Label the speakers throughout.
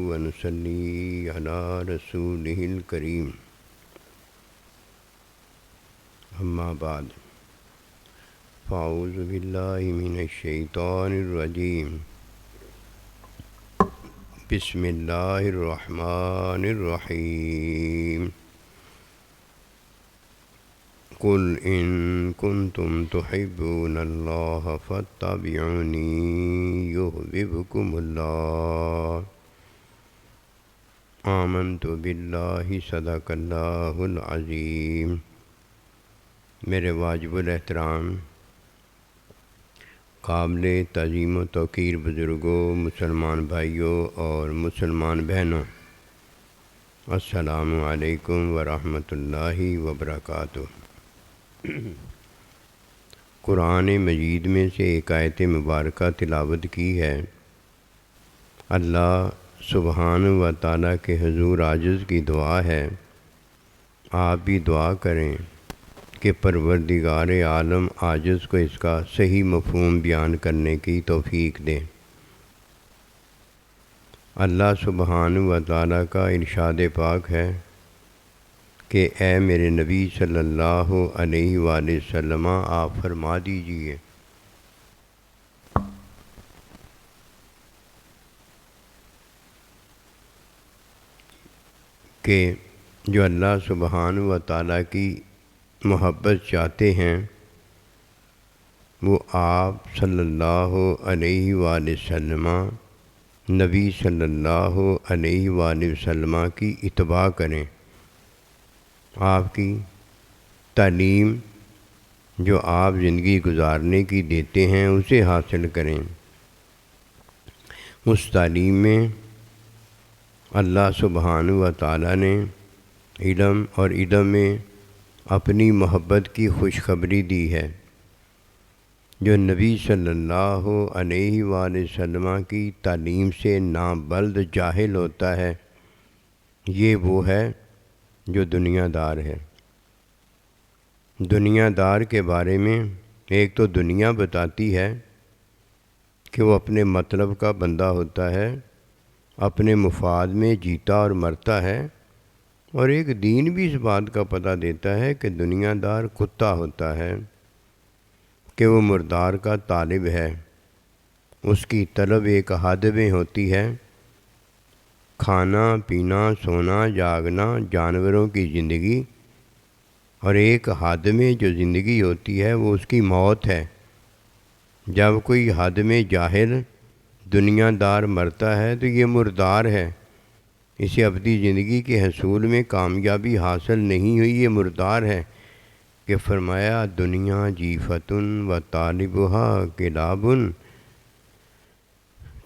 Speaker 1: ونصلي على رسوله الكريم أما بعد فأعوذ بالله من الشيطان الرجيم بسم الله الرحمن الرحيم قل إن كنتم تحبون الله فاتبعوني يحببكم الله آمنت بالله صدق الله العظيم۔ میرے واجب الاحترام قابل تعظیم و توقیر بزرگوں، مسلمان بھائیوں اور مسلمان بہنوں، السلام علیکم ورحمۃ اللہ وبرکاتہ۔ قرآن مجید میں سے ایک آیت مبارکہ تلاوت کی ہے۔ اللہ سبحانہ و تعالیٰ کے حضور عاجز کی دعا ہے، آپ بھی دعا کریں کہ پروردگار عالم عاجز کو اس کا صحیح مفہوم بیان کرنے کی توفیق دیں۔ اللہ سبحانہ و تعالیٰ کا ارشاد پاک ہے کہ اے میرے نبی صلی اللہ علیہ وآلہ وسلم آپ فرما دیجئے کہ جو اللہ سبحانہ و تعالیٰ کی محبت چاہتے ہیں وہ آپ صلی اللہ علیہ وآلہ وسلم نبی صلی اللہ علیہ وآلہ وسلم کی اتباع کریں، آپ کی تعلیم جو آپ زندگی گزارنے کی دیتے ہیں اسے حاصل کریں۔ اس تعلیم میں اللہ سبحانہ و تعالیٰ نے علم اور علم میں اپنی محبت کی خوشخبری دی ہے۔ جو نبی صلی اللہ علیہ وآلہ وسلم کی تعلیم سے نابلد جاہل ہوتا ہے، یہ وہ ہے جو دنیا دار ہے۔ دنیا دار کے بارے میں ایک تو دنیا بتاتی ہے کہ وہ اپنے مطلب کا بندہ ہوتا ہے، اپنے مفاد میں جیتا اور مرتا ہے، اور ایک دین بھی اس بات کا پتہ دیتا ہے کہ دنیا دار کتا ہوتا ہے کہ وہ مردار کا طالب ہے، اس کی طلب ایک حد میں ہوتی ہے۔ کھانا پینا سونا جاگنا جانوروں کی زندگی، اور ایک حد میں جو زندگی ہوتی ہے وہ اس کی موت ہے۔ جب کوئی حد میں جاہل دنیا دار مرتا ہے تو یہ مردار ہے، اسے ابدی زندگی کے حصول میں کامیابی حاصل نہیں ہوئی، یہ مردار ہے۔ کہ فرمایا دنیا جیفتن و طالبہا کلابن،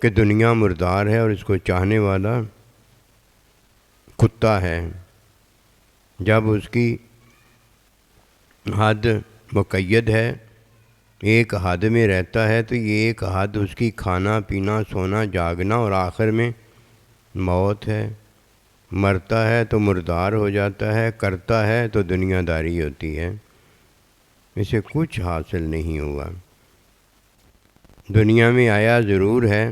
Speaker 1: کہ دنیا مردار ہے اور اس کو چاہنے والا کتا ہے۔ جب اس کی حد مقید ہے، ایک حد میں رہتا ہے، تو یہ ایک حد اس کی کھانا پینا سونا جاگنا اور آخر میں موت ہے۔ مرتا ہے تو مردار ہو جاتا ہے، کرتا ہے تو دنیا داری ہوتی ہے، اسے کچھ حاصل نہیں ہوا۔ دنیا میں آیا ضرور ہے،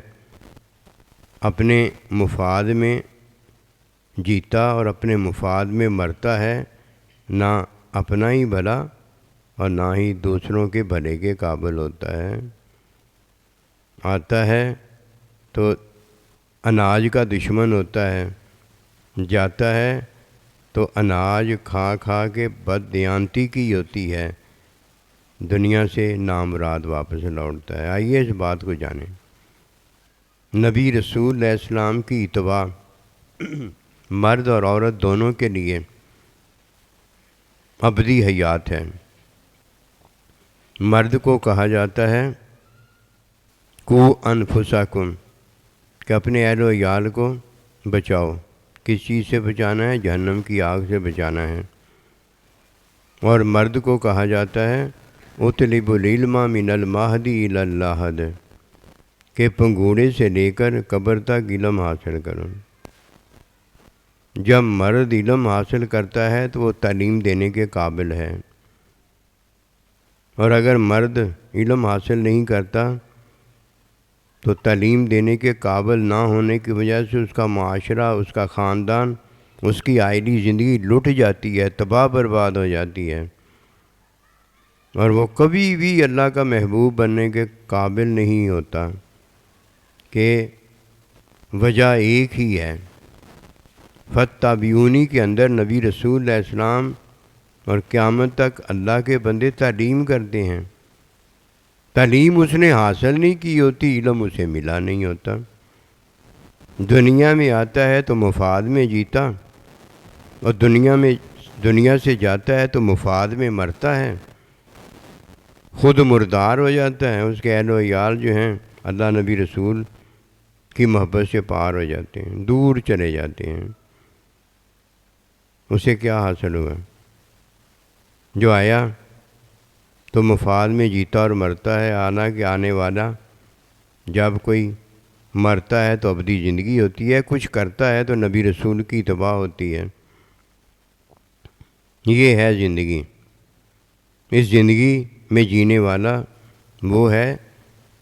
Speaker 1: اپنے مفاد میں جیتا اور اپنے مفاد میں مرتا ہے، نہ اپنا ہی بھلا اور نہ ہی دوسروں کے بھلے کے قابل ہوتا ہے۔ آتا ہے تو اناج کا دشمن ہوتا ہے، جاتا ہے تو اناج کھا کھا کے بددیانتی کی ہوتی ہے، دنیا سے نامراد واپس لوٹتا ہے۔ آئیے اس بات کو جانیں۔ نبی رسول علیہ السلام کی اتباع مرد اور عورت دونوں کے لیے ابدی حیات ہے۔ مرد کو کہا جاتا ہے کو انفسکم، کہ اپنے اہل و عیال کو بچاؤ۔ کس چیز سے بچانا ہے؟ جہنم کی آگ سے بچانا ہے۔ اور مرد کو کہا جاتا ہے اطلب العلم من المہد الی اللحد، کہ پنگوڑے سے لے کر قبر تک علم حاصل کرو۔ جب مرد علم حاصل کرتا ہے تو وہ تعلیم دینے کے قابل ہے، اور اگر مرد علم حاصل نہیں کرتا تو تعلیم دینے کے قابل نہ ہونے کی وجہ سے اس کا معاشرہ، اس کا خاندان، اس کی آئلی زندگی لٹ جاتی ہے، تباہ برباد ہو جاتی ہے، اور وہ کبھی بھی اللہ کا محبوب بننے کے قابل نہیں ہوتا، کہ وجہ ایک ہی ہے۔ فتابعونی کے اندر نبی رسول علیہ السلام اور قیامت تک اللہ کے بندے تعلیم کرتے ہیں۔ تعلیم اس نے حاصل نہیں کی ہوتی، علم اسے ملا نہیں ہوتا۔ دنیا میں آتا ہے تو مفاد میں جیتا، اور دنیا سے جاتا ہے تو مفاد میں مرتا ہے، خود مردار ہو جاتا ہے، اس کے اہل و عیال جو ہیں اللہ نبی رسول کی محبت سے پار ہو جاتے ہیں، دور چلے جاتے ہیں۔ اسے کیا حاصل ہوا؟ جو آیا تو مفاد میں جیتا اور مرتا ہے، حالانکہ آنے والا جب کوئی مرتا ہے تو ابدی زندگی ہوتی ہے، کچھ کرتا ہے تو نبی رسول کی اتباع ہوتی ہے۔ یہ ہے زندگی۔ اس زندگی میں جینے والا وہ ہے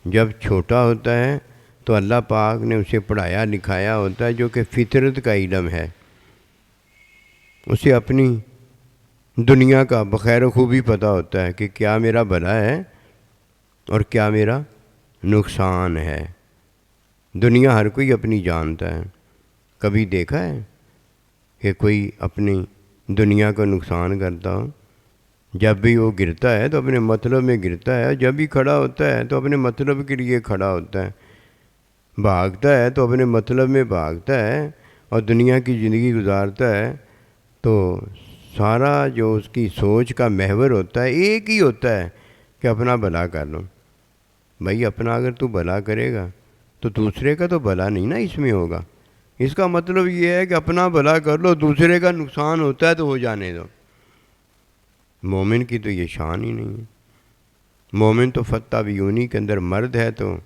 Speaker 1: جب چھوٹا ہوتا ہے تو اللہ پاک نے اسے پڑھایا لکھایا ہوتا ہے، جو کہ فطرت کا علم ہے، اسے اپنی دنیا کا بخیر و خوبی پتہ ہوتا ہے کہ کیا میرا بھلا ہے اور کیا میرا نقصان ہے۔ دنیا ہر کوئی اپنی جانتا ہے۔ کبھی دیکھا ہے کہ کوئی اپنی دنیا کو نقصان کرتا ہو؟ جب بھی وہ گرتا ہے تو اپنے مطلب میں گرتا ہے، جب بھی کھڑا ہوتا ہے تو اپنے مطلب کے لیے کھڑا ہوتا ہے، بھاگتا ہے تو اپنے مطلب میں بھاگتا ہے، اور دنیا کی زندگی گزارتا ہے تو سارا جو اس کی سوچ کا محور ہوتا ہے ایک ہی ہوتا ہے کہ اپنا بھلا کر لو۔ بھائی اپنا اگر تو بھلا کرے گا تو دوسرے کا تو بھلا نہیں نا اس میں ہوگا۔ اس کا مطلب یہ ہے کہ اپنا بھلا کر لو، دوسرے کا نقصان ہوتا ہے تو ہو جانے دو۔ مومن کی تو یہ شان ہی نہیں ہے۔ مومن تو فتابعونی کے اندر مرد ہے تو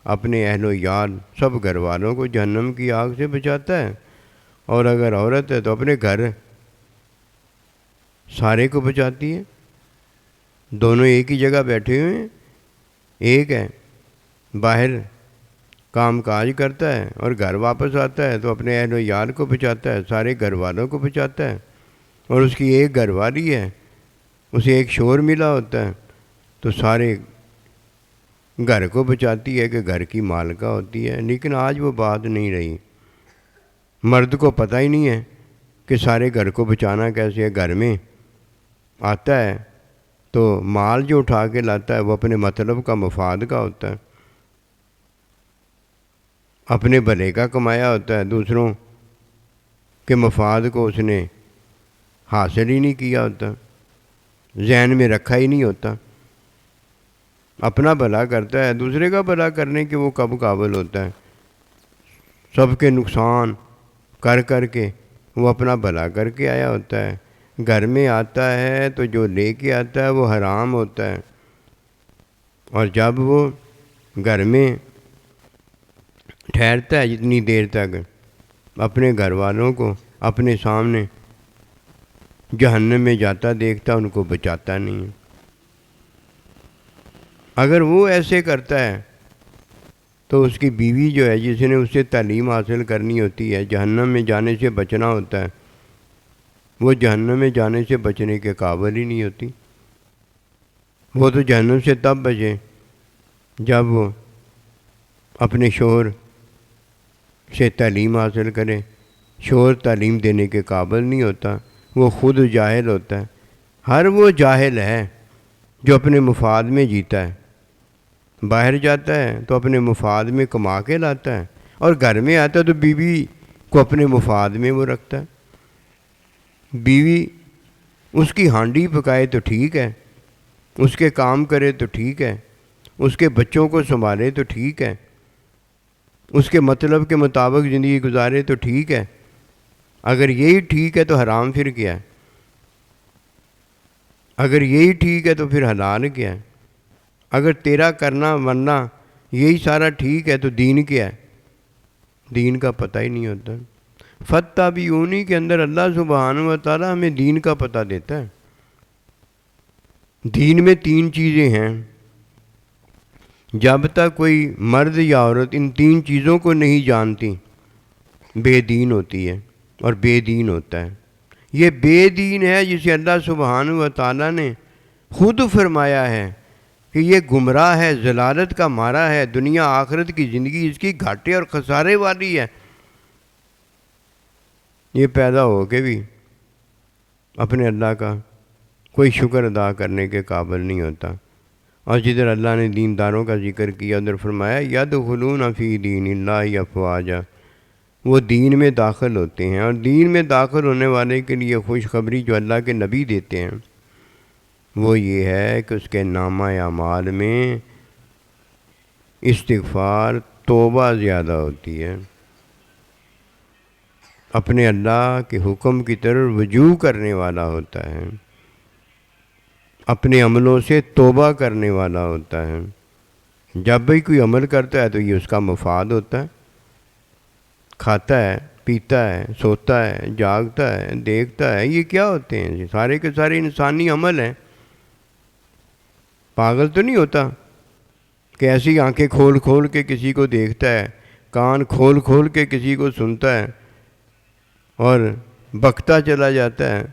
Speaker 1: اپنے اہل و عیال سب گھر والوں کو جہنم کی آگ سے بچاتا ہے، اور اگر عورت ہے تو اپنے گھر سارے کو بچاتی ہے۔ دونوں ایک ہی جگہ بیٹھے ہوئے ہیں، ایک ہے باہر کام کاج کرتا ہے اور گھر واپس آتا ہے تو اپنے اہل و عیال کو بچاتا ہے، سارے گھر والوں کو بچاتا ہے، اور اس کی ایک گھر والی ہے، اسے ایک شور ملا ہوتا ہے تو سارے گھر کو بچاتی ہے کہ گھر کی مالکہ ہوتی ہے۔ لیکن آج وہ بات نہیں رہی، مرد کو پتہ ہی نہیں ہے کہ سارے گھر کو بچانا کیسے ہے۔ گھر میں آتا ہے تو مال جو اٹھا کے لاتا ہے وہ اپنے مطلب کا مفاد کا ہوتا ہے، اپنے بھلے کا کمایا ہوتا ہے، دوسروں کے مفاد کو اس نے حاصل ہی نہیں کیا ہوتا، ذہن میں رکھا ہی نہیں ہوتا۔ اپنا بھلا کرتا ہے، دوسرے کا بھلا کرنے کے وہ کب قابل ہوتا ہے؟ سب کے نقصان کر کر کے وہ اپنا بھلا کر کے آیا ہوتا ہے۔ گھر میں آتا ہے تو جو لے کے آتا ہے وہ حرام ہوتا ہے، اور جب وہ گھر میں ٹھہرتا ہے جتنی دیر تک، اپنے گھر والوں کو اپنے سامنے جہنم میں جاتا دیکھتا، ان کو بچاتا نہیں ہے۔ اگر وہ ایسے کرتا ہے تو اس کی بیوی جو ہے، جس نے اس سے تعلیم حاصل کرنی ہوتی ہے، جہنم میں جانے سے بچنا ہوتا ہے، وہ جہنم میں جانے سے بچنے کے قابل ہی نہیں ہوتی۔ وہ تو جہنم سے تب بچے جب وہ اپنے شوہر سے تعلیم حاصل کرے۔ شوہر تعلیم دینے کے قابل نہیں ہوتا، وہ خود جاہل ہوتا ہے۔ ہر وہ جاہل ہے جو اپنے مفاد میں جیتا ہے، باہر جاتا ہے تو اپنے مفاد میں کما کے لاتا ہے، اور گھر میں آتا ہے تو بیوی کو اپنے مفاد میں وہ رکھتا ہے۔ بیوی اس کی ہانڈی پکائے تو ٹھیک ہے، اس کے کام کرے تو ٹھیک ہے، اس کے بچوں کو سنبھالے تو ٹھیک ہے، اس کے مطلب کے مطابق زندگی گزارے تو ٹھیک ہے۔ اگر یہی ٹھیک ہے تو حرام پھر کیا ہے؟ اگر یہی ٹھیک ہے تو پھر حلال کیا ہے؟ اگر تیرا کرنا ورنہ یہی سارا ٹھیک ہے تو دین کیا ہے؟ دین کا پتہ ہی نہیں ہوتا۔ فتابعونی کے اندر اللہ سبحانہ و تعالی ہمیں دین کا پتہ دیتا ہے۔ دین میں 3 چیزیں ہیں۔ جب تک کوئی مرد یا عورت ان تین چیزوں کو نہیں جانتی بے دین ہوتی ہے اور بے دین ہوتا ہے۔ یہ بے دین ہے جسے اللہ سبحانہ و تعالیٰ نے خود فرمایا ہے کہ یہ گمراہ ہے، ضلالت کا مارا ہے، دنیا آخرت کی زندگی اس کی گھاٹے اور خسارے والی ہے۔ یہ پیدا ہو کے بھی اپنے اللہ کا کوئی شکر ادا کرنے کے قابل نہیں ہوتا۔ اور جدھر اللہ نے دینداروں کا ذکر کیا ادھر فرمایا یدخلون فی دین اللہ افواجا، وہ دین میں داخل ہوتے ہیں، اور دین میں داخل ہونے والے کے لیے خوشخبری جو اللہ کے نبی دیتے ہیں وہ یہ ہے کہ اس کے نامہ اعمال میں استغفار، توبہ زیادہ ہوتی ہے، اپنے اللہ کے حکم کی طرف رجوع کرنے والا ہوتا ہے، اپنے عملوں سے توبہ کرنے والا ہوتا ہے۔ جب بھی کوئی عمل کرتا ہے تو یہ اس کا مفاد ہوتا ہے، کھاتا ہے، پیتا ہے، سوتا ہے، جاگتا ہے، دیکھتا ہے، یہ کیا ہوتے ہیں؟ سارے کے سارے انسانی عمل ہیں۔ پاگل تو نہیں ہوتا کہ ایسی آنکھیں کھول کھول کے کسی کو دیکھتا ہے، کان کھول کھول کے کسی کو سنتا ہے اور بکتا چلا جاتا ہے۔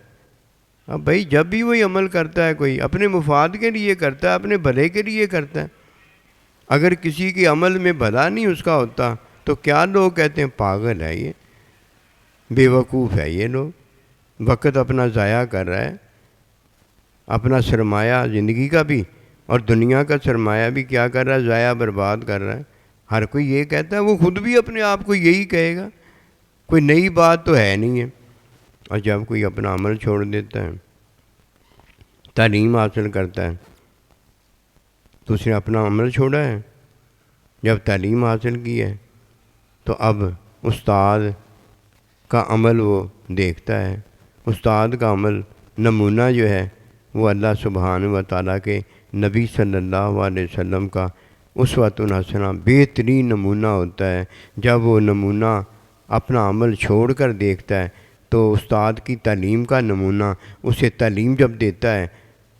Speaker 1: اب بھائی جب بھی وہی عمل کرتا ہے کوئی اپنے مفاد کے لیے کرتا ہے، اپنے بھلے کے لیے کرتا ہے۔ اگر کسی کے عمل میں بھلا نہیں اس کا ہوتا تو کیا لوگ کہتے ہیں پاگل ہے یہ، بے وقوف ہے یہ، لوگ وقت اپنا ضائع کر رہا ہے، اپنا سرمایہ زندگی کا بھی اور دنیا کا سرمایہ بھی کیا کر رہا ہے؟ ضائع برباد کر رہا ہے۔ ہر کوئی یہ کہتا ہے، وہ خود بھی اپنے آپ کو یہی کہے گا، کوئی نئی بات تو ہے نہیں ہے۔ اور جب کوئی اپنا عمل چھوڑ دیتا ہے، تعلیم حاصل کرتا ہے تو اس نے اپنا عمل چھوڑا ہے۔ جب تعلیم حاصل کی ہے تو اب استاد کا عمل وہ دیکھتا ہے، استاد کا عمل نمونہ جو ہے وہ اللہ سبحانہ و تعالیٰ کے نبی صلی اللہ علیہ وسلم کا اسوۃ حسنہ بہترین نمونہ ہوتا ہے۔ جب وہ نمونہ اپنا عمل چھوڑ کر دیکھتا ہے تو استاد کی تعلیم کا نمونہ اسے تعلیم جب دیتا ہے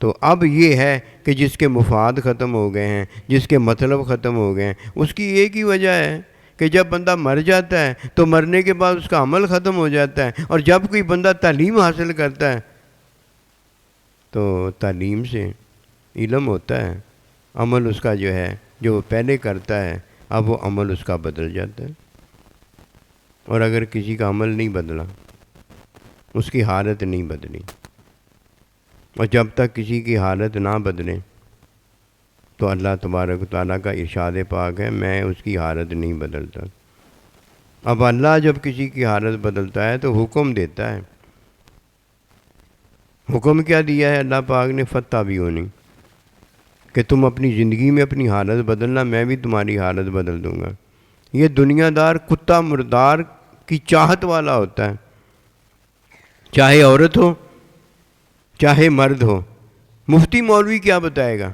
Speaker 1: تو اب یہ ہے کہ جس کے مفاد ختم ہو گئے ہیں، جس کے مطلب ختم ہو گئے ہیں، اس کی ایک ہی وجہ ہے کہ جب بندہ مر جاتا ہے تو مرنے کے بعد اس کا عمل ختم ہو جاتا ہے، اور جب کوئی بندہ تعلیم حاصل کرتا ہے تو تعلیم سے علم ہوتا ہے، عمل اس کا جو ہے جو وہ پہلے کرتا ہے اب وہ عمل اس کا بدل جاتا ہے۔ اور اگر کسی کا عمل نہیں بدلا، اس کی حالت نہیں بدلی، اور جب تک کسی کی حالت نہ بدلے تو اللہ تبارک و تعالیٰ کا ارشاد پاک ہے میں اس کی حالت نہیں بدلتا۔ اب اللہ جب کسی کی حالت بدلتا ہے تو حکم دیتا ہے۔ حکم کیا دیا ہے اللہ پاک نے؟ فَاتَّبِعُونِی، کہ تم اپنی زندگی میں اپنی حالت بدلنا، میں بھی تمہاری حالت بدل دوں گا۔ یہ دنیا دار کتا مردار کی چاہت والا ہوتا ہے، چاہے عورت ہو چاہے مرد ہو۔ مفتی مولوی کیا بتائے گا؟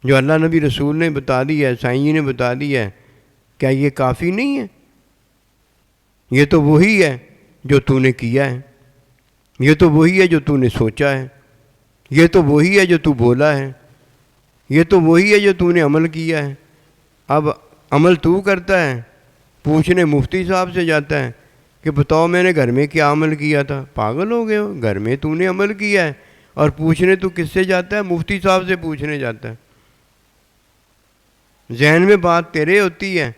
Speaker 1: جو اللہ نبی رسول نے بتا دی ہے، سائیں نے بتا دی ہے، کیا یہ کافی نہیں ہے؟ یہ تو وہی ہے جو تو نے کیا ہے، یہ تو وہی ہے جو تو نے سوچا ہے، یہ تو وہی ہے جو تو بولا ہے، یہ تو وہی ہے جو تو نے عمل کیا ہے۔ اب عمل تو کرتا ہے، پوچھنے مفتی صاحب سے جاتا ہے کہ بتاؤ میں نے گھر میں کیا عمل کیا تھا؟ پاگل ہو گئے ہو، گھر میں تو نے عمل کیا ہے، اور پوچھنے تو کس سے جاتا ہے؟ مفتی صاحب سے پوچھنے جاتا ہے۔ ذہن میں بات تیرے ہوتی ہے،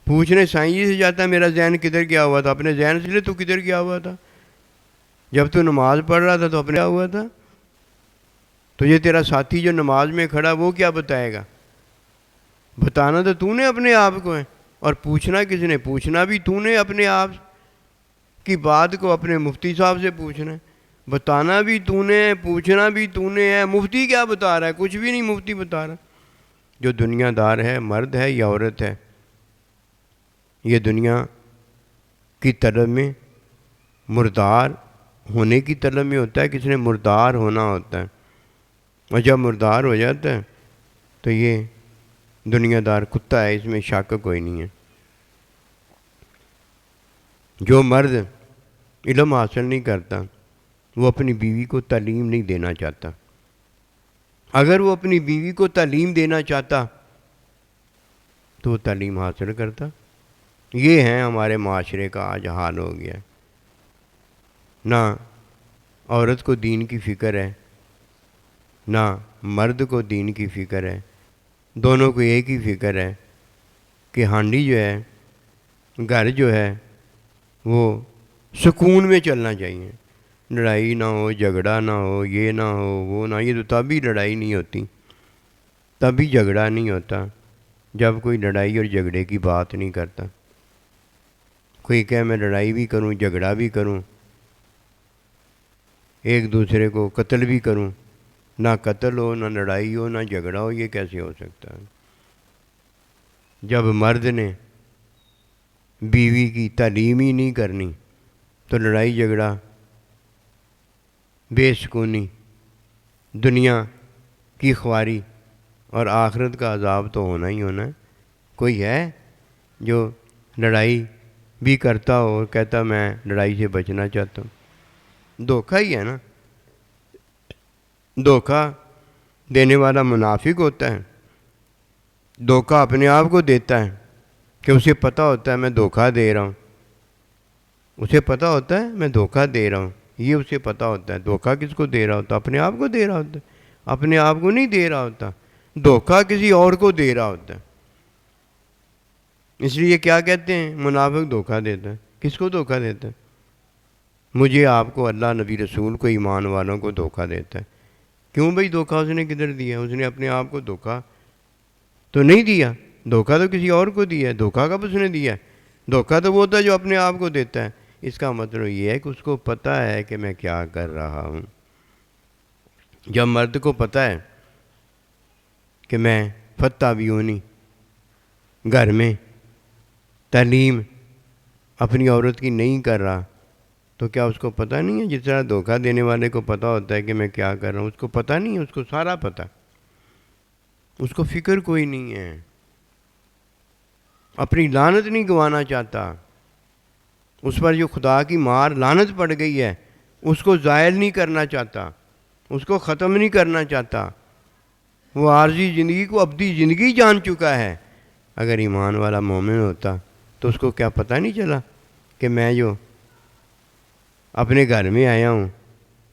Speaker 1: پوچھنے سائیں جی سے جاتا ہے میرا ذہن کدھر گیا ہوا تھا؟ اپنے ذہن سے لے تو کدھر گیا ہوا تھا؟ جب تو نماز پڑھ رہا تھا تو اپنے کیا ہوا تھا؟ تو یہ تیرا ساتھی جو نماز میں کھڑا وہ کیا بتائے گا؟ بتانا تو نے اپنے آپ کو ہے، اور پوچھنا کس نے؟ پوچھنا بھی نے اپنے آپ کی بات کو اپنے مفتی صاحب سے پوچھنا ہے، بتانا بھی نے، پوچھنا بھی نے ہے۔ مفتی کیا بتا رہا ہے؟ کچھ بھی نہیں مفتی بتا رہا۔ جو دنیا دار ہے، مرد ہے یا عورت ہے، یہ دنیا کی طلب میں مردار ہونے کی طلب میں ہوتا ہے، کسی نے مردار ہونا ہوتا ہے، اور جب مردار ہو جاتا ہے تو یہ دنیا دار کتا ہے، اس میں شک کوئی نہیں ہے۔ جو مرد علم حاصل نہیں کرتا وہ اپنی بیوی کو تعلیم نہیں دینا چاہتا۔ اگر وہ اپنی بیوی کو تعلیم دینا چاہتا تو وہ تعلیم حاصل کرتا۔ یہ ہے ہمارے معاشرے کا آج حال ہو گیا۔ نہ عورت کو دین کی فکر ہے، نہ مرد کو دین کی فکر ہے، دونوں کو ایک ہی فکر ہے کہ ہانڈی جو ہے، گھر جو ہے، وہ سکون میں چلنا چاہیے، لڑائی نہ ہو، جھگڑا نہ ہو، یہ نہ ہو، وہ نہ۔ یہ تو تبھی لڑائی نہیں ہوتی، تبھی جھگڑا نہیں ہوتا جب کوئی لڑائی اور جھگڑے کی بات نہیں کرتا۔ کوئی کہے میں لڑائی بھی کروں، جھگڑا بھی کروں، ایک دوسرے کو قتل بھی کروں، نہ قتل ہو، نہ لڑائی ہو، نہ جھگڑا ہو، یہ کیسے ہو سکتا ہے؟ جب مرد نے بیوی کی تعلیم ہی نہیں کرنی تو لڑائی جھگڑا، بے سکونی، دنیا کی خواری اور آخرت کا عذاب تو ہونا ہی ہونا ہے۔ کوئی ہے جو لڑائی بھی کرتا ہو اور کہتا میں لڑائی سے بچنا چاہتا ہوں؟ دھوکہ ہی ہے نا۔ دھوکہ دینے والا منافق ہوتا ہے، دھوکہ اپنے آپ کو دیتا ہے کہ اسے پتہ ہوتا ہے میں دھوکہ دے رہا ہوں، اسے پتہ ہوتا ہے میں دھوکہ دے رہا ہوں، یہ اسے پتہ ہوتا ہے۔ دھوکہ کس کو دے رہا ہوتا؟ اپنے آپ کو دے رہا ہوتا ہے، اپنے آپ کو نہیں دے رہا ہوتا، دھوکہ کسی اور کو دے رہا ہوتا ہے۔ اس لیے کیا کہتے ہیں؟ منافق دھوکہ دیتا ہے۔ کس کو دھوکہ دیتا ہے؟ مجھے، آپ کو، اللہ، نبی، رسول کو، ایمان والوں کو دھوکہ دیتا ہے۔ کیوں بھائی دھوکہ اس نے کدھر دیا؟ اس نے اپنے آپ کو دھوکہ تو نہیں دیا، دھوکہ تو کسی اور کو دیا ہے۔ دھوکہ کب اس نے دیا ہے؟ دھوکہ تو وہ ہوتا ہے جو اپنے آپ کو دیتا ہے۔ اس کا مطلب یہ ہے کہ اس کو پتہ ہے کہ میں کیا کر رہا ہوں۔ جب مرد کو پتہ ہے کہ میں فتح بیونی گھر میں تعلیم اپنی عورت کی نہیں کر رہا، تو کیا اس کو پتہ نہیں ہے؟ جس طرح دھوکہ دینے والے کو پتہ ہوتا ہے کہ میں کیا کر رہا ہوں، اس کو پتہ نہیں ہے؟ اس کو سارا پتہ، اس کو فکر کوئی نہیں ہے، اپنی لعنت نہیں گنوانا چاہتا۔ اس پر جو خدا کی مار لعنت پڑ گئی ہے اس کو زائل نہیں کرنا چاہتا، اس کو ختم نہیں کرنا چاہتا۔ وہ عارضی زندگی کو ابدی زندگی جان چکا ہے۔ اگر ایمان والا مومن ہوتا تو اس کو کیا پتہ نہیں چلا کہ میں جو اپنے گھر میں آیا ہوں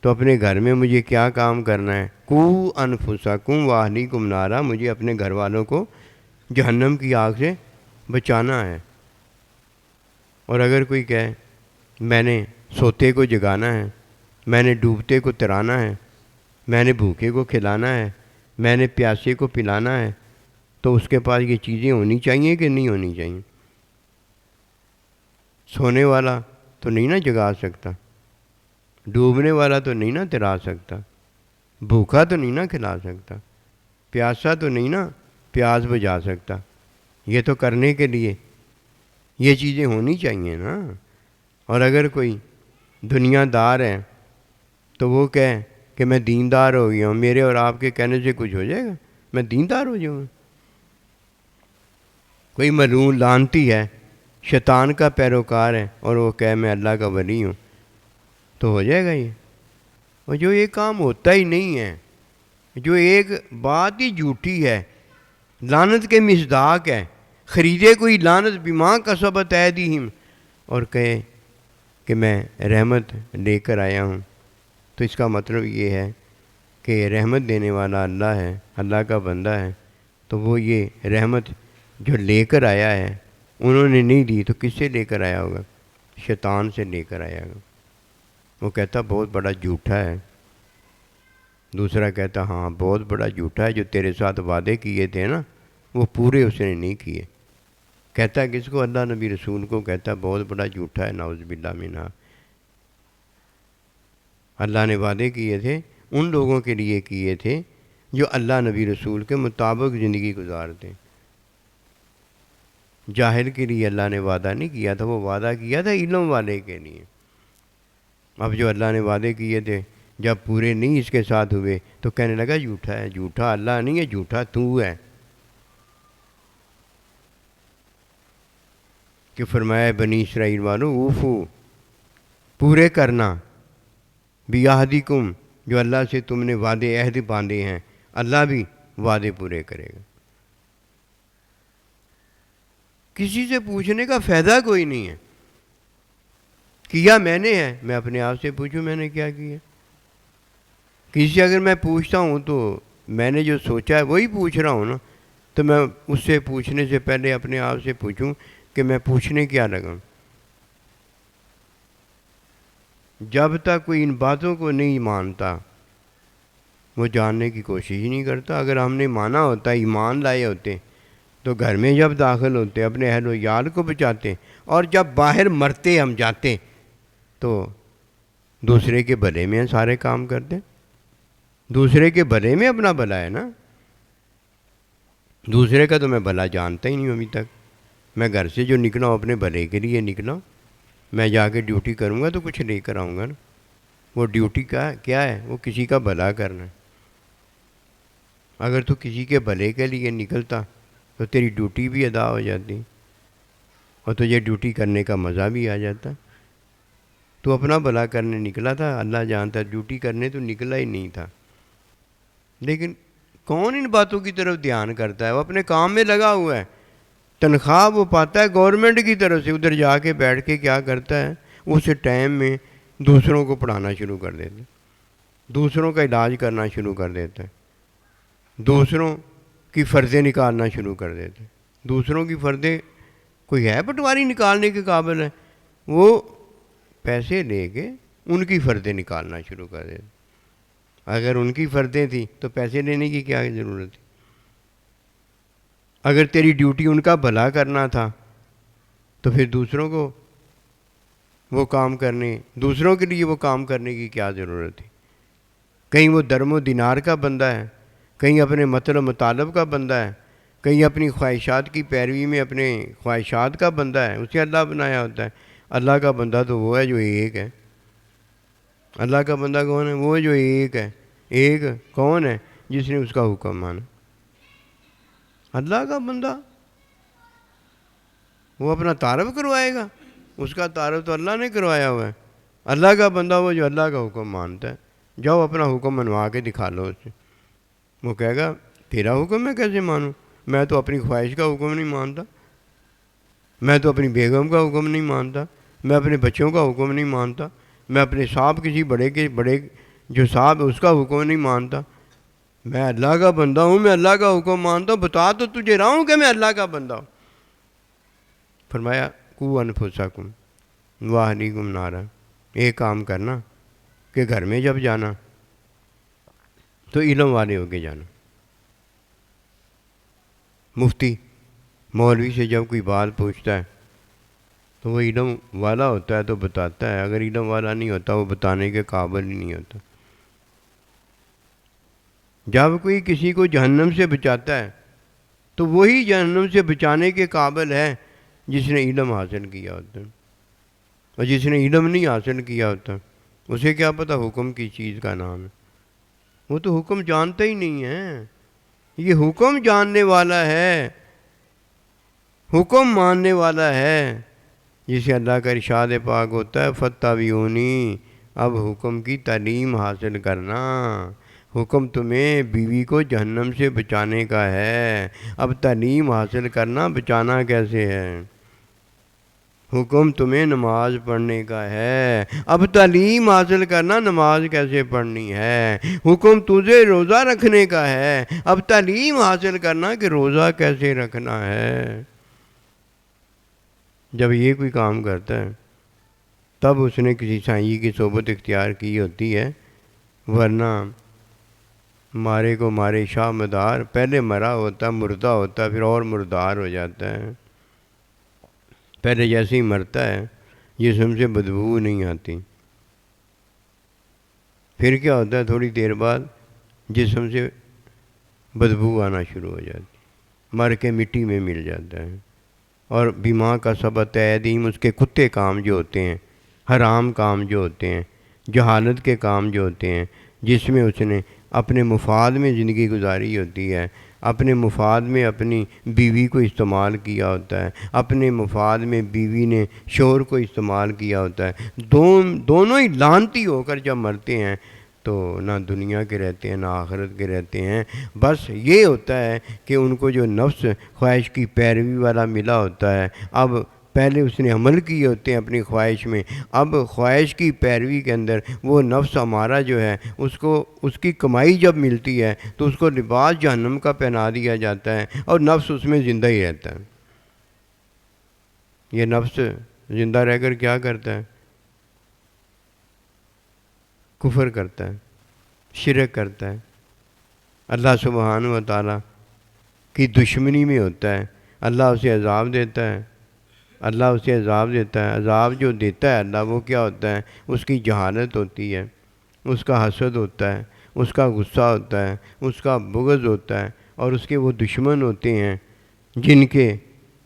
Speaker 1: تو اپنے گھر میں مجھے کیا کام کرنا ہے؟ قو انفسکم واہلیکم نارا، مجھے اپنے گھر والوں کو جہنم کی آگ سے بچانا ہے۔ اور اگر کوئی کہے میں نے سوتے کو جگانا ہے، میں نے ڈوبتے کو ترانا ہے، میں نے بھوکے کو کھلانا ہے، میں نے پیاسے کو پلانا ہے، تو اس کے پاس یہ چیزیں ہونی چاہیے کہ نہیں ہونی چاہیے؟ سونے والا تو نہیں نا جگا سکتا، ڈوبنے والا تو نہیں نا ترا سکتا، بھوکا تو نہیں نا کھلا سکتا، پیاسا تو نہیں نا پیاس بجھا سکتا۔ یہ تو کرنے کے لیے یہ چیزیں ہونی چاہیے نا۔ اور اگر کوئی دنیا دار ہے تو وہ کہے کہ میں دیندار ہو گیا ہوں، میرے اور آپ کے کہنے سے کچھ ہو جائے گا؟ میں دیندار ہو جاؤں گا؟ کوئی ملعون لعنتی ہے، شیطان کا پیروکار ہے، اور وہ کہے میں اللہ کا ولی ہوں، تو ہو جائے گا یہ؟ اور جو یہ کام ہوتا ہی نہیں ہے، جو ایک بات ہی جھوٹی ہے، لعنت کے مصداق ہے، خریدے کوئی لعنت بما کسبت ایدیہم، اور کہے کہ میں رحمت لے کر آیا ہوں، تو اس کا مطلب یہ ہے کہ رحمت دینے والا اللہ ہے، اللہ کا بندہ ہے، تو وہ یہ رحمت جو لے کر آیا ہے انہوں نے نہیں دی تو کس سے لے کر آیا ہوگا؟ شیطان سے لے کر آیا ہوگا۔ وہ کہتا بہت بڑا جھوٹا ہے، دوسرا کہتا ہاں بہت بڑا جھوٹا ہے، جو تیرے ساتھ وعدے کیے تھے نا وہ پورے اس نے نہیں کیے۔ کہتا کس کو؟ اللہ نبی رسول کو کہتا بہت بڑا جھوٹا ہے، نعوذ باللہ منہا۔ اللہ نے وعدے کیے تھے ان لوگوں کے لیے کیے تھے جو اللہ نبی رسول کے مطابق زندگی گزارتے۔ جاہل کے لیے اللہ نے وعدہ نہیں کیا تھا، وہ وعدہ کیا تھا علم والے کے لیے۔ اب جو اللہ نے وعدے کیے تھے جب پورے نہیں اس کے ساتھ ہوئے تو کہنے لگا جھوٹا ہے۔ جھوٹا اللہ نہیں ہے، جھوٹا تو ہے۔ کہ فرمایا بنی اسرائیل والوں اوفو، پورے کرنا، بیاہدکم، جو اللہ سے تم نے وعدے عہد باندھے ہیں اللہ بھی وعدے پورے کرے گا۔ کسی سے پوچھنے کا فائدہ کوئی نہیں ہے. کیا میں نے ہے، میں اپنے آپ سے پوچھوں میں نے کیا کیا. کسی سے اگر میں پوچھتا ہوں تو میں نے جو سوچا ہے وہی پوچھ رہا ہوں نا. تو میں اس سے پوچھنے سے پہلے اپنے آپ سے پوچھوں کہ میں پوچھنے کیا لگا. جب تک کوئی ان باتوں کو نہیں مانتا وہ جاننے کی کوشش ہی نہیں کرتا. اگر ہم نے مانا ہوتا، ایمان لائے ہوتے، تو گھر میں جب داخل ہوتے اپنے اہل و عیال کو بچاتے، اور جب باہر مرتے ہم جاتے تو دوسرے کے بھلے میں سارے کام کرتے. دوسرے کے بھلے میں اپنا بھلا ہے نا. دوسرے کا تو میں بھلا جانتا ہی نہیں ہوں ابھی تک. میں گھر سے جو نکلا ہوں اپنے بھلے کے لیے نکلا ہوں. میں جا کے ڈیوٹی کروں گا تو کچھ لے کر آؤں گا نا. وہ ڈیوٹی کا کیا ہے؟ وہ کسی کا بھلا کرنا ہے. اگر تو کسی کے بھلے کے لیے نکلتا تو تیری ڈیوٹی بھی ادا ہو جاتی اور تجھے ڈیوٹی کرنے کا مزہ بھی آ جاتا. تو اپنا بھلا کرنے نکلا تھا، اللہ جانتا، ڈیوٹی کرنے تو نکلا ہی نہیں تھا. لیکن کون ان باتوں کی طرف دھیان کرتا ہے؟ وہ اپنے کام میں لگا ہوا ہے. تنخواہ وہ پاتا ہے گورنمنٹ کی طرف سے، ادھر جا کے بیٹھ کے کیا کرتا ہے؟ اس ٹائم میں دوسروں کو پڑھانا شروع کر دیتا ہے، دوسروں کا علاج کرنا شروع کر دیتا ہے، دوسروں کی فرضیں نکالنا شروع کر دیتے. دوسروں کی فرضیں کوئی ہے پٹواری نکالنے کے قابل ہے؟ وہ پیسے لے کے ان کی فرضیں نکالنا شروع کر دیتے. اگر ان کی فرضیں تھیں تو پیسے لینے کی کیا ضرورت تھی؟ اگر تیری ڈیوٹی ان کا بھلا کرنا تھا تو پھر دوسروں کو وہ کام کرنے، دوسروں کے لیے وہ کام کرنے کی کیا ضرورت تھی؟ کہیں وہ درم و دینار کا بندہ ہے، کہیں اپنے مطلب مطالب کا بندہ ہے، کہیں اپنی خواہشات کی پیروی میں اپنے خواہشات کا بندہ ہے. اسے اللہ بنایا ہوتا ہے. اللہ کا بندہ تو وہ ہے جو ایک ہے. اللہ کا بندہ کون ہے؟ وہ جو ایک ہے. ایک کون ہے؟ جس نے اس کا حکم مانا. اللہ کا بندہ وہ اپنا تعارف کروائے گا؟ اس کا تعارف تو اللہ نے کروایا ہوا ہے. اللہ کا بندہ وہ جو اللہ کا حکم مانتا ہے. جاؤ اپنا حکم منوا کے دکھا لو اس سے. وہ کہے گا تیرا حکم میں کیسے مانوں؟ میں تو اپنی خواہش کا حکم نہیں مانتا، میں تو اپنی بیگم کا حکم نہیں مانتا، میں اپنے بچوں کا حکم نہیں مانتا، میں اپنے صاحب کسی بڑے جو صاحب اس کا حکم نہیں مانتا. میں اللہ کا بندہ ہوں، میں اللہ کا حکم مانتا ہوں. بتا تو تجھے رہا ہوں کہ میں اللہ کا بندہ ہوں. فرمایا قو انفسکم واہلیکم نارا. ایک کام کرنا کہ گھر میں جب جانا تو علم والے ہو کے جانا. مفتی مولوی سے جب کوئی بات پوچھتا ہے تو وہ علم والا ہوتا ہے تو بتاتا ہے. اگر علم والا نہیں ہوتا وہ بتانے کے قابل ہی نہیں ہوتا. جب کوئی کسی کو جہنم سے بچاتا ہے تو وہی جہنم سے بچانے کے قابل ہے جس نے علم حاصل کیا ہوتا ہے. اور جس نے علم نہیں حاصل کیا ہوتا اسے کیا پتہ حکم کی چیز کا نام ہے. وہ تو حکم جانتا ہی نہیں ہے. یہ حکم جاننے والا ہے، حکم ماننے والا ہے، جسے اللہ کا ارشاد پاک ہوتا ہے فاتبعونی. اب حکم کی تعلیم حاصل کرنا. حکم تمہیں بیوی کو جہنم سے بچانے کا ہے. اب تعلیم حاصل کرنا بچانا کیسے ہے. حکم تمہیں نماز پڑھنے کا ہے. اب تعلیم حاصل کرنا نماز کیسے پڑھنی ہے. حکم تجھے روزہ رکھنے کا ہے. اب تعلیم حاصل کرنا کہ روزہ کیسے رکھنا ہے. جب یہ کوئی کام کرتا ہے تب اس نے کسی سائیں کی صحبت اختیار کی ہوتی ہے، ورنہ مارے کو مارے شاہ مدار. پہلے مرا ہوتا مردہ ہوتا پھر اور مردار ہو جاتا ہے. پہلے جیسے ہی مرتا ہے جسم سے بدبو نہیں آتی، پھر کیا ہوتا ہے تھوڑی دیر بعد جسم سے بدبو آنا شروع ہو جاتی، مر کے مٹی میں مل جاتا ہے. اور بیما کا سبت ایدیم، اس کے کتے کام جو ہوتے ہیں، حرام کام جو ہوتے ہیں، جہالت کے کام جو ہوتے ہیں، جس میں اس نے اپنے مفاد میں زندگی گزاری ہوتی ہے، اپنے مفاد میں اپنی بیوی کو استعمال کیا ہوتا ہے، اپنے مفاد میں بیوی نے شوہر کو استعمال کیا ہوتا ہے. دونوں ہی لعنتی ہو کر جب مرتے ہیں تو تو نہ دنیا کے رہتے ہیں نہ آخرت کے رہتے ہیں. بس یہ ہوتا ہے کہ ان کو جو نفس خواہش کی پیروی والا ملا ہوتا ہے، اب پہلے اس نے عمل کیے ہوتے ہیں اپنی خواہش میں، اب خواہش کی پیروی کے اندر وہ نفس ہمارا جو ہے اس کو اس کی کمائی جب ملتی ہے تو اس کو لباس جہنم کا پہنا دیا جاتا ہے اور نفس اس میں زندہ ہی رہتا ہے. یہ نفس زندہ رہ کر کیا کرتا ہے؟ کفر کرتا ہے، شرک کرتا ہے، اللہ سبحانہ و تعالیٰ کی دشمنی میں ہوتا ہے. اللہ اسے عذاب دیتا ہے، اللہ اسے عذاب دیتا ہے. عذاب جو دیتا ہے اللہ، وہ کیا ہوتا ہے؟ اس کی جہالت ہوتی ہے، اس کا حسد ہوتا ہے، اس کا غصہ ہوتا ہے، اس کا بغض ہوتا ہے، اور اس کے وہ دشمن ہوتے ہیں جن کے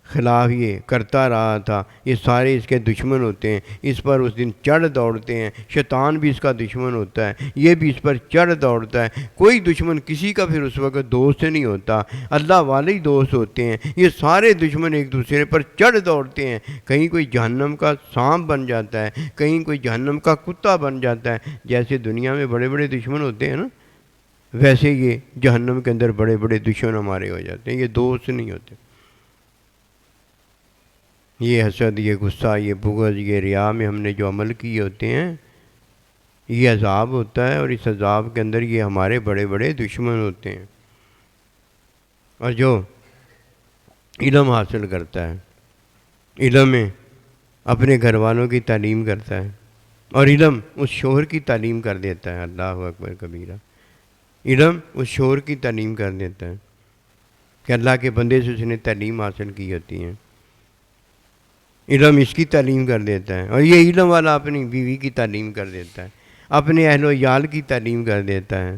Speaker 1: خلاف یہ کرتا رہا تھا. یہ سارے اس کے دشمن ہوتے ہیں، اس پر اس دن چڑھ دوڑتے ہیں. شیطان بھی اس کا دشمن ہوتا ہے، یہ بھی اس پر چڑھ دوڑتا ہے. کوئی دشمن کسی کا پھر اس وقت دوست نہیں ہوتا، اللہ والے ہی دوست ہوتے ہیں. یہ سارے دشمن ایک دوسرے پر چڑھ دوڑتے ہیں. کہیں کوئی جہنم کا سانپ بن جاتا ہے، کہیں کوئی جہنم کا کتا بن جاتا ہے. جیسے دنیا میں بڑے بڑے دشمن ہوتے ہیں نا، ویسے یہ جہنم کے اندر بڑے بڑے دشمن ہمارے ہو جاتے ہیں. یہ دوست نہیں ہوتے. یہ حسد، یہ غصہ، یہ بغض، یہ ریا میں ہم نے جو عمل کیے ہوتے ہیں، یہ عذاب ہوتا ہے، اور اس عذاب کے اندر یہ ہمارے بڑے بڑے دشمن ہوتے ہیں. اور جو علم حاصل کرتا ہے، علم میں اپنے گھر والوں کی تعلیم کرتا ہے، اور علم اس شوہر کی تعلیم کر دیتا ہے. اللہ اکبر کبیرہ. علم اس شوہر کی تعلیم کر دیتا ہے کہ اللہ کے بندے سے اس نے تعلیم حاصل کی ہوتی ہیں. علم اس کی تعلیم کر دیتا ہے، اور یہ علم والا اپنی بیوی کی تعلیم کر دیتا ہے، اپنے اہل و عیال کی تعلیم کر دیتا ہے.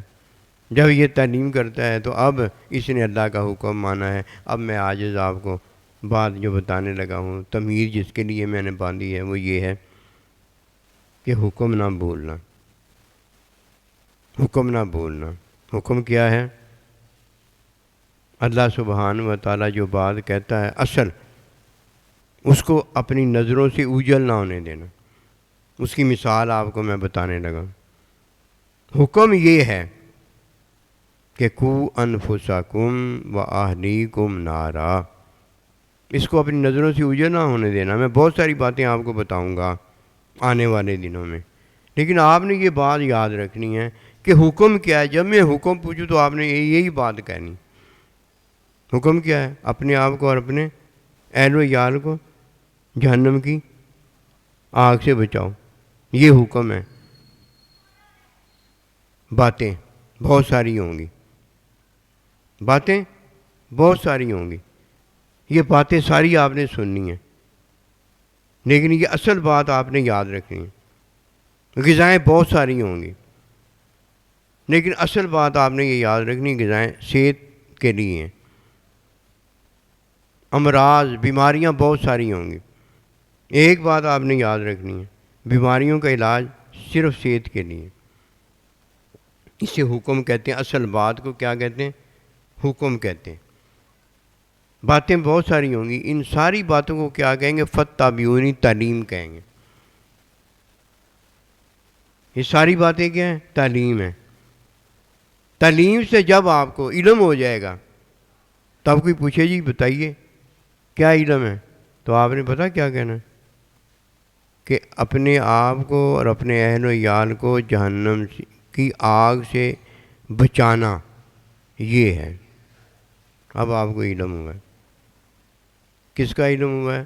Speaker 1: جب یہ تعلیم کرتا ہے تو اب اس نے اللہ کا حکم مانا ہے. اب میں عاجز آپ کو بات جو بتانے لگا ہوں، تمہید جس کے لیے میں نے باندھی ہے، وہ یہ ہے کہ حکم نہ بولنا. حکم نہ بولنا. حکم کیا ہے؟ اللہ سبحانہ و تعالیٰ جو بات کہتا ہے اصل، اس کو اپنی نظروں سے اوجھل نہ ہونے دینا. اس کی مثال آپ کو میں بتانے لگا. حکم یہ ہے کہ قوا انفسکم و اہلیکم نارا. اس کو اپنی نظروں سے اوجھل نہ ہونے دینا. میں بہت ساری باتیں آپ کو بتاؤں گا آنے والے دنوں میں، لیکن آپ نے یہ بات یاد رکھنی ہے کہ حکم کیا ہے. جب میں حکم پوچھوں تو آپ نے یہی بات کہنی. حکم کیا ہے؟ اپنے آپ کو اور اپنے اہل و عیال کو جہنم کی آگ سے بچاؤ. یہ حکم ہے. باتیں بہت ساری ہوں گی، باتیں بہت ساری ہوں گی. یہ باتیں ساری آپ نے سننی ہیں، لیکن یہ اصل بات آپ نے یاد رکھنی ہے. غذائیں بہت ساری ہوں گی، لیکن اصل بات آپ نے یہ یاد رکھنی، غذائیں صحت کے لیے ہیں. امراض، بیماریاں بہت ساری ہوں گی. ایک بات آپ نے یاد رکھنی ہے، بیماریوں کا علاج صرف صحت کے لیے. اسے حکم کہتے ہیں. اصل بات کو کیا کہتے ہیں؟ حکم کہتے ہیں. باتیں بہت ساری ہوں گی. ان ساری باتوں کو کیا کہیں گے؟ فاتبعونی، تعلیم کہیں گے. یہ ساری باتیں کیا ہیں؟ تعلیم ہے. تعلیم سے جب آپ کو علم ہو جائے گا، تب کوئی پوچھے جی بتائیے کیا علم ہے، تو آپ نے پتہ کیا کہنا ہے؟ کہ اپنے آپ کو اور اپنے اہل و عیال کو جہنم کی آگ سے بچانا، یہ ہے. اب آپ کو علم ہوا ہے. کس کا علم ہوا ہے؟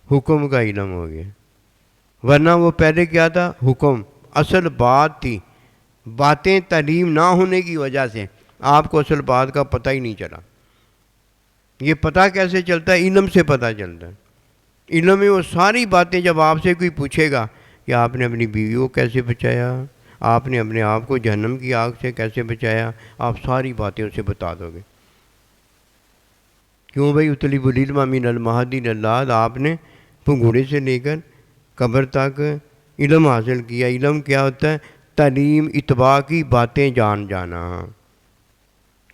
Speaker 1: حکم کا علم ہو گیا. ورنہ وہ پہلے کیا تھا؟ حکم. اصل بات تھی. باتیں تعلیم نہ ہونے کی وجہ سے آپ کو اصل بات کا پتہ ہی نہیں چلا. یہ پتہ کیسے چلتا ہے؟ علم سے پتہ چلتا ہے. علم میں وہ ساری باتیں جب آپ سے کوئی پوچھے گا کہ آپ نے اپنی بیوی کو کیسے بچایا، آپ نے اپنے آپ کو جہنم کی آگ سے کیسے بچایا، آپ ساری باتیں اسے بتا دو گے. کیوں بھائی؟ اطلب العلم من المہد الی اللحد. آپ نے پنگوڑے سے لے کر قبر تک علم حاصل کیا. علم کیا ہوتا ہے؟ تعلیم، اتباع کی باتیں جان جانا.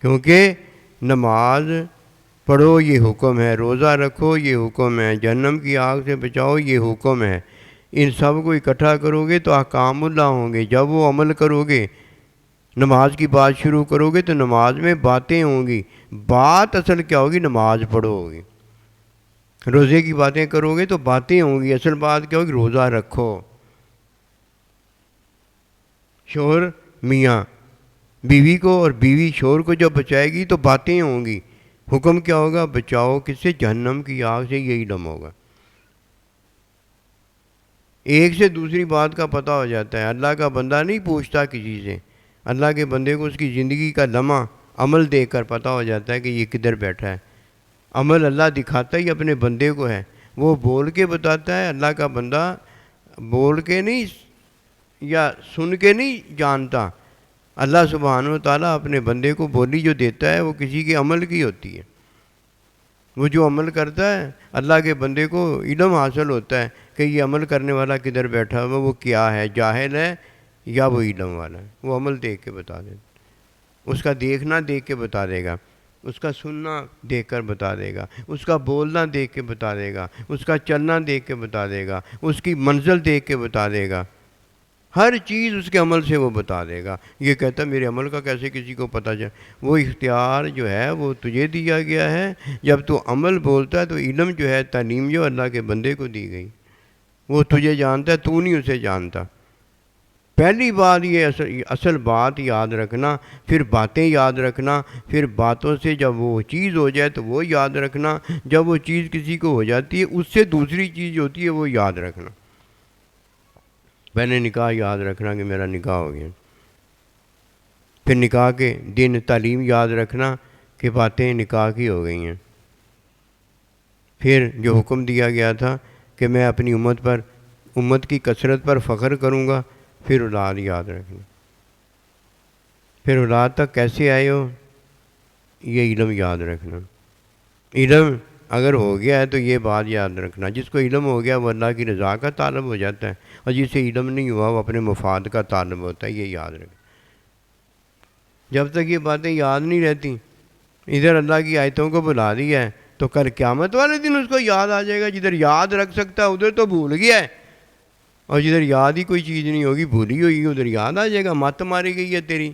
Speaker 1: کیونکہ نماز پڑھو یہ حکم ہے، روزہ رکھو یہ حکم ہے، جہنم کی آگ سے بچاؤ یہ حکم ہے. ان سب کو اکٹھا کرو گے تو احکام اللہ ہوں گے. جب وہ عمل کرو گے نماز کی بات شروع کرو گے تو نماز میں باتیں ہوں گی، بات اصل کیا ہوگی؟ نماز پڑھو ہوگی۔ روزے کی باتیں کرو گے تو باتیں ہوں گی، اصل بات کیا ہوگی؟ روزہ رکھو۔ شوہر میاں بیوی کو اور بیوی شوہر کو جب بچائے گی تو باتیں ہوں گی، حکم کیا ہوگا؟ بچاؤ کس سے؟ جہنم کی آگ سے، یہی علم ہوگا۔ ایک سے دوسری بات کا پتہ ہو جاتا ہے۔ اللہ کا بندہ نہیں پوچھتا کسی سے، اللہ کے بندے کو اس کی زندگی کا لمحہ عمل دیکھ کر پتہ ہو جاتا ہے کہ یہ کدھر بیٹھا ہے۔ عمل اللہ دکھاتا ہی اپنے بندے کو ہے، وہ بول کے بتاتا ہے۔ اللہ کا بندہ بول کے نہیں یا سن کے نہیں جانتا، اللہ سبحانہ و تعالیٰ اپنے بندے کو بولی جو دیتا ہے وہ کسی کے عمل کی ہوتی ہے۔ وہ جو عمل کرتا ہے اللہ کے بندے کو علم حاصل ہوتا ہے کہ یہ عمل کرنے والا کدھر بیٹھا ہوا، وہ کیا ہے، جاہل ہے یا وہ علم والا ہے۔ وہ عمل دیکھ کے بتا دیتا، اس کا دیکھنا دیکھ کے بتا دے گا، اس کا سننا دیکھ کر بتا دے گا، اس کا بولنا دیکھ کے بتا دے گا، اس کا چلنا دیکھ کے بتا دے گا، اس کی منزل دیکھ کے بتا دے گا، ہر چیز اس کے عمل سے وہ بتا دے گا۔ یہ کہتا ہے میرے عمل کا کیسے کسی کو پتہ چلے؟ وہ اختیار جو ہے وہ تجھے دیا گیا ہے، جب تو عمل بولتا ہے تو علم جو ہے، تعلیم جو اللہ کے بندے کو دی گئی، وہ تجھے جانتا ہے، تو نہیں اسے جانتا۔ پہلی بات یہ اصل بات یاد رکھنا، پھر باتیں یاد رکھنا، پھر باتوں سے جب وہ چیز ہو جائے تو وہ یاد رکھنا، جب وہ چیز کسی کو ہو جاتی ہے اس سے دوسری چیز ہوتی ہے وہ یاد رکھنا۔ پہلے نکاح یاد رکھنا کہ میرا نکاح ہو گیا، پھر نکاح کے دن تعلیم یاد رکھنا کہ باتیں نکاح کی ہو گئی ہیں، پھر جو حکم دیا گیا تھا کہ میں اپنی امت کی کثرت پر فخر کروں گا، پھر اولاد یاد رکھنا، پھر اولاد تک کیسے آئے ہو یہ علم یاد رکھنا۔ علم اگر ہو گیا ہے تو یہ بات یاد رکھنا، جس کو علم ہو گیا وہ اللہ کی رضا کا طالب ہو جاتا ہے، اور جسے علم نہیں ہوا وہ اپنے مفاد کا طالب ہوتا ہے، یہ یاد رکھنا۔ جب تک یہ باتیں یاد نہیں رہتی، ادھر اللہ کی آیتوں کو بلا دیا ہے تو کل قیامت والے دن اس کو یاد آ جائے گا۔ جدھر یاد رکھ سکتا ہے ادھر تو بھول گیا ہے، اور جدھر یاد ہی کوئی چیز نہیں ہوگی، بھولی ہوئی ادھر یاد آ جائے گا۔ مت ماری گئی ہے تیری،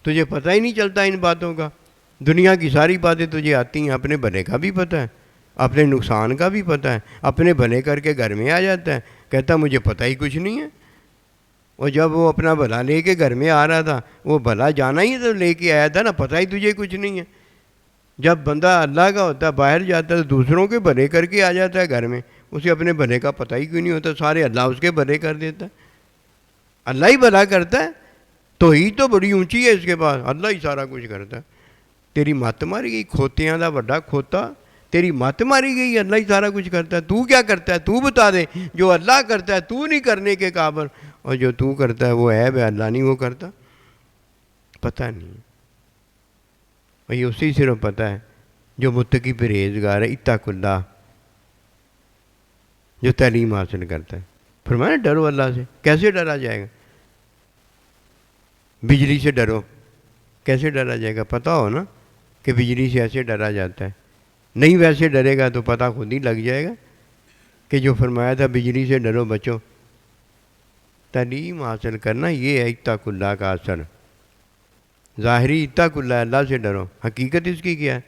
Speaker 1: تجھے پتہ ہی نہیں چلتا ان باتوں کا۔ دنیا کی ساری باتیں تجھے آتی ہیں، اپنے بھلے کا بھی پتہ ہے، اپنے نقصان کا بھی پتہ ہے، اپنے بھلے کر کے گھر میں آ جاتا ہے، کہتا مجھے پتہ ہی کچھ نہیں ہے۔ اور جب وہ اپنا بھلا لے کے گھر میں آ رہا تھا، وہ بھلا جانا ہی تو لے کے آیا تھا نا، پتہ ہی تجھے کچھ نہیں ہے۔ جب بندہ اللہ کا ہوتا ہے، باہر جاتا ہے تو دوسروں کے بھلے کر کے آ جاتا ہے گھر میں، اسے اپنے بھلے کا پتہ ہی کیوں نہیں ہوتا، سارے اللہ اس کے بھلے کر دیتا ہے۔ اللہ ہی بھلا کرتا ہے، توحید تو بڑی اونچی ہے اس کے پاس، اللہ ہی سارا کچھ کرتا ہے۔ تیری مت ماری گئی، کھوتیاں دا بڑا کھوتا، تیری مت ماری گئی، اللہ ہی سارا کچھ کرتا ہے۔ تو کیا کرتا ہے تو بتا دے، جو اللہ کرتا ہے تو نہیں کرنے کے قابل، اور جو تو کرتا ہے وہ عیب ہے، اللہ نہیں وہ کرتا، پتہ نہیں۔ اور یہ اسی صرف پتہ ہے جو متقی پرہیزگار ہے، اتق اللہ، جو تعلیم حاصل کرتا ہے۔ فرمایا ڈرو اللہ سے۔ کیسے ڈرا جائے گا؟ بجلی سے ڈرو، کیسے ڈرا جائے گا؟ پتہ ہو نا کہ بجلی سے ایسے ڈرا جاتا ہے، نہیں ویسے ڈرے گا تو پتہ خود ہی لگ جائے گا کہ جو فرمایا تھا بجلی سے ڈرو بچو۔ تعلیم حاصل کرنا یہ ہے اتق اللہ کا اثر۔ ظاہری اتق اللہ، اللہ سے ڈرو، حقیقت اس کی کیا ہے؟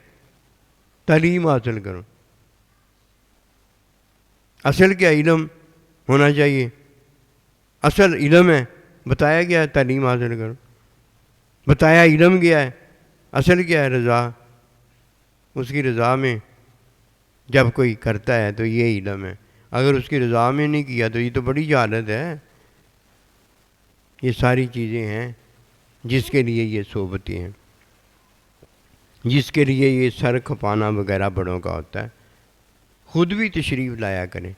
Speaker 1: تعلیم حاصل کرو۔ اصل کیا؟ علم ہونا چاہیے، اصل علم ہے، بتایا گیا ہے تعلیم حاصل کرو، بتایا علم گیا ہے، اصل کیا ہے؟ رضا۔ اس کی رضا میں جب کوئی کرتا ہے تو یہ علم ہے، اگر اس کی رضا میں نہیں کیا تو یہ تو بڑی جہالت ہے۔ یہ ساری چیزیں ہیں جس کے لیے یہ صحبتیں ہیں، جس کے لیے یہ سر کھپانا وغیرہ بڑوں کا ہوتا ہے۔ خود بھی تشریف لایا کریں،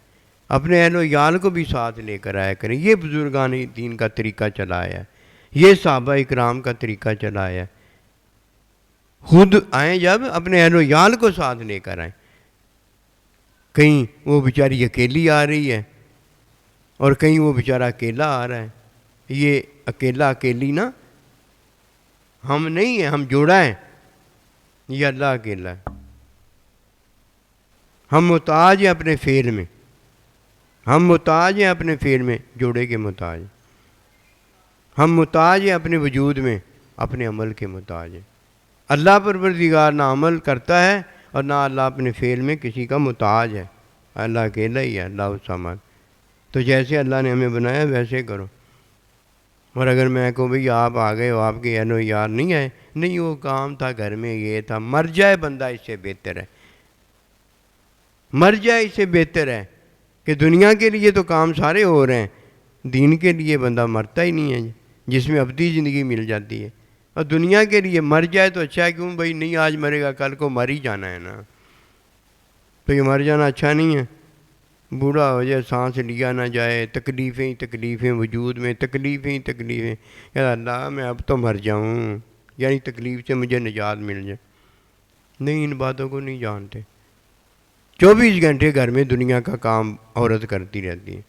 Speaker 1: اپنے اہل و عیال کو بھی ساتھ لے کر آیا کریں۔ یہ بزرگان دین کا طریقہ چلا آیا ہے، یہ صحابہ اکرام کا طریقہ چلا آیا ہے۔ خود آئیں، جب اپنے اہل و عیال کو ساتھ لے کر آئیں۔ کہیں وہ بیچاری اکیلی آ رہی ہے اور کہیں وہ بیچارہ اکیلا آ رہا ہے، یہ اکیلا اکیلی نا ہم نہیں ہیں، ہم جوڑا ہیں، یہ اللہ اکیلا ہے۔ ہم محتاج ہیں اپنے فعل میں، ہم محتاج ہیں اپنے فعل میں، جوڑے کے محتاج۔ ہم محتاج ہیں اپنے وجود میں، اپنے عمل کے محتاج ہیں۔ اللہ پروردگار نہ عمل کرتا ہے اور نہ اللہ اپنے فعل میں کسی کا محتاج ہے، اللہ اکیلا ہی ہے، اللہ الصمد۔ تو جیسے اللہ نے ہمیں بنایا ویسے کرو۔ اور اگر میں کہوں بھئی آپ آ گئے ہو، آپ کے اہل و یار نہیں آئے، نہیں وہ کام تھا گھر میں، یہ تھا، مر جائے بندہ اس سے بہتر ہے، مر جائے اس سے بہتر ہے کہ دنیا کے لیے تو کام سارے ہو رہے ہیں، دین کے لیے بندہ مرتا ہی نہیں ہے جس میں ابدی زندگی مل جاتی ہے، اور دنیا کے لیے مر جائے تو اچھا ہے، کیوں بھئی نہیں آج مرے گا کل کو مر ہی جانا ہے نا، تو یہ مر جانا اچھا نہیں ہے، بوڑھا ہو جائے سانس لیا نہ جائے، تکلیفیں ہی تکلیفیں، وجود میں تکلیفیں ہی تکلیفیں، یا اللہ میں اب تو مر جاؤں، یعنی تکلیف سے مجھے نجات مل جائے۔ نہیں، ان باتوں کو نہیں جانتے۔ 24 گھنٹے گھر میں دنیا کا کام عورت کرتی رہتی ہے،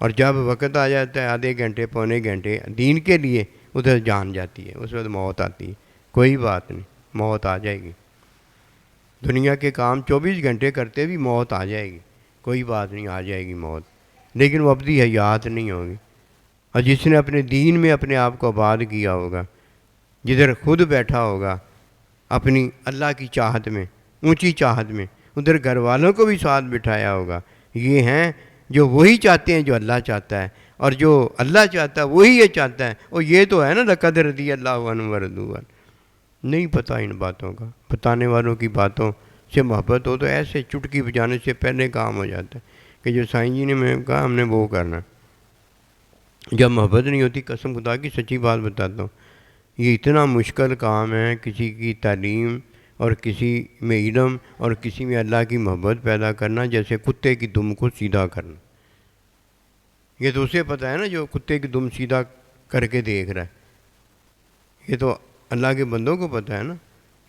Speaker 1: اور جب وقت آ جاتا ہے آدھے گھنٹے پونے گھنٹے دین کے لیے، ادھر جان جاتی ہے، اس وقت موت آتی ہے۔ کوئی بات نہیں، موت آ جائے گی، دنیا کے کام 24 گھنٹے کرتے بھی موت آ جائے گی، کوئی بات نہیں، آ جائے گی موت، لیکن وہ ابدی حیات نہیں ہوگی۔ اور جس نے اپنے دین میں اپنے آپ کو آباد کیا ہوگا، جدھر خود بیٹھا ہوگا اپنی اللہ کی چاہت میں، اونچی چاہت میں، ادھر گھر والوں کو بھی ساتھ بٹھایا ہوگا، یہ ہیں جو وہی چاہتے ہیں جو اللہ چاہتا ہے، اور جو اللہ چاہتا ہے وہی یہ چاہتا ہے، اور یہ تو ہے نا لقد رضی اللہ عنہ ورضوا عنہ۔ نہیں پتہ ان باتوں کا، بتانے والوں کی باتوں سے محبت ہو تو ایسے چٹکی بجانے سے پہلے کام ہو جاتا ہے کہ جو سائیں جی نے میں کہا ہم نے وہ کرنا۔ جب محبت نہیں ہوتی، قسم خدا کی سچی بات بتاتا ہوں، یہ اتنا مشکل کام ہے کسی کی تعلیم اور کسی میں علم اور کسی میں اللہ کی محبت پیدا کرنا، جیسے کتے کی دم کو سیدھا کرنا۔ یہ تو اسے پتہ ہے نا جو کتے کی دم سیدھا کر کے دیکھ رہا ہے، یہ تو اللہ کے بندوں کو پتہ ہے نا،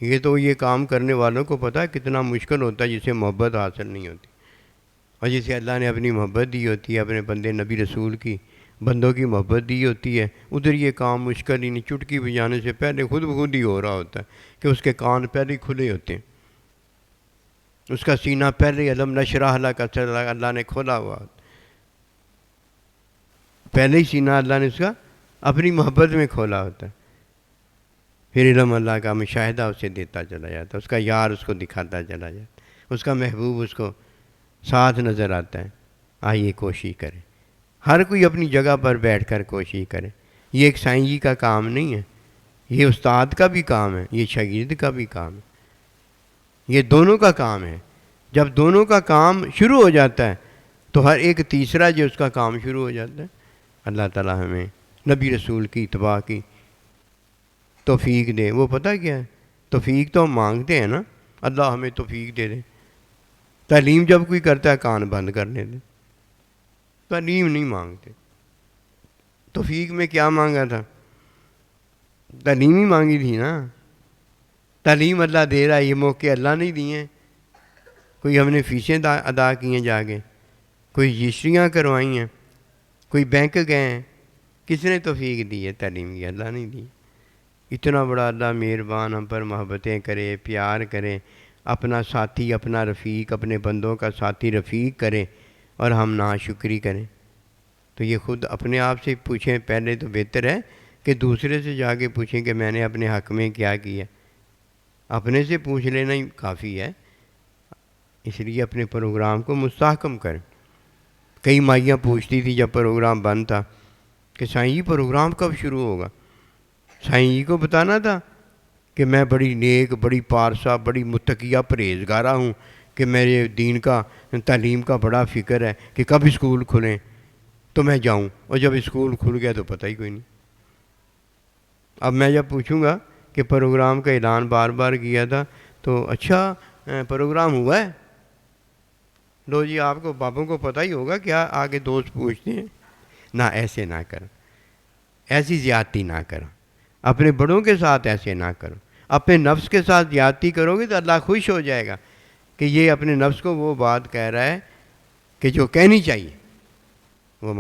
Speaker 1: یہ تو یہ کام کرنے والوں کو پتہ ہے کتنا مشکل ہوتا ہے جسے محبت حاصل نہیں ہوتی، اور جسے اللہ نے اپنی محبت دی ہوتی ہے، اپنے بندے نبی رسول کی بندوں کی محبت دی ہوتی ہے، ادھر یہ کام مشکل ہی نہیں، چٹکی بجانے سے پہلے خود بخود ہی ہو رہا ہوتا ہے کہ اس کے کان پہلے ہی کھلے ہوتے ہیں، اس کا سینہ پہلے ہی علم نشرح لک صدرک اللہ نے کھولا ہوا ہوتا ہے، پہلے ہی سینہ اللہ نے اس کا اپنی محبت میں کھولا ہوتا ہے، پھر علم اللہ کا مشاہدہ اسے دیتا چلا جاتا ہے، اس کا یار اس کو دکھاتا چلا جاتا ہے، اس کا محبوب اس کو ساتھ نظر آتا ہے۔ آئیے کوشش کریں، ہر کوئی اپنی جگہ پر بیٹھ کر کوشش کرے۔ یہ ایک سائیں جی کا کام نہیں ہے، یہ استاد کا بھی کام ہے، یہ شاگرد کا بھی کام ہے، یہ دونوں کا کام ہے۔ جب دونوں کا کام شروع ہو جاتا ہے تو ہر ایک تیسرا جو اس کا کام شروع ہو جاتا ہے۔ اللہ تعالی ہمیں نبی رسول کی اتباع کی توفیق دے۔ وہ پتہ کیا ہے، توفیق تو ہم مانگتے ہیں نا، اللہ ہمیں توفیق دے دے۔ تعلیم جب کوئی کرتا ہے کان بند کرنے دے، تعلیم نہیں مانگتے۔ توفیق میں کیا مانگا تھا؟ تعلیم ہی مانگی تھی نا، تعلیم اللہ دے رہا ہے، یہ موقع اللہ نہیں دیے، کوئی ہم نے فیسیں ادا کی ہیں جا کے، کوئی رجسٹریاں کروائی ہیں، کوئی بینک گئے ہیں، کس نے توفیق دی ہے تعلیم کی؟ اللہ نہیں دی۔ اتنا بڑا اللہ مہربان، ہم پر محبتیں کرے، پیار کرے، اپنا ساتھی، اپنا رفیق، اپنے بندوں کا ساتھی رفیق کرے، اور ہم ناشکری کریں، تو یہ خود اپنے آپ سے پوچھیں پہلے تو بہتر ہے کہ دوسرے سے جا کے پوچھیں کہ میں نے اپنے حق میں کیا کیا۔ اپنے سے پوچھ لینا ہی کافی ہے، اس لیے اپنے پروگرام کو مستحکم کریں۔ کئی مائیاں پوچھتی تھی جب پروگرام بند تھا کہ سائیں جی پروگرام کب شروع ہوگا؟ سائیں جی کو بتانا تھا کہ میں بڑی نیک، بڑی پارسا، بڑی متقیہ پرہیزگارہ ہوں، کہ میرے دین کا، تعلیم کا بڑا فکر ہے کہ کب اسکول کھلیں تو میں جاؤں، اور جب اسکول کھل گیا تو پتہ ہی کوئی نہیں۔ اب میں جب پوچھوں گا کہ پروگرام کا اعلان بار بار کیا تھا تو اچھا پروگرام ہوا ہے؟ لو جی، آپ کو بابوں کو پتہ ہی ہوگا کیا آگے دوست پوچھتے ہیں۔ نہ ایسے نہ کریں، ایسی زیادتی نہ کریں، اپنے بڑوں کے ساتھ ایسے نہ کرو، اپنے نفس کے ساتھ زیادتی کرو گے تو اللہ خوش ہو جائے گا کہ یہ اپنے نفس کو وہ بات کہہ رہا ہے کہ جو کہنی چاہیے، وہ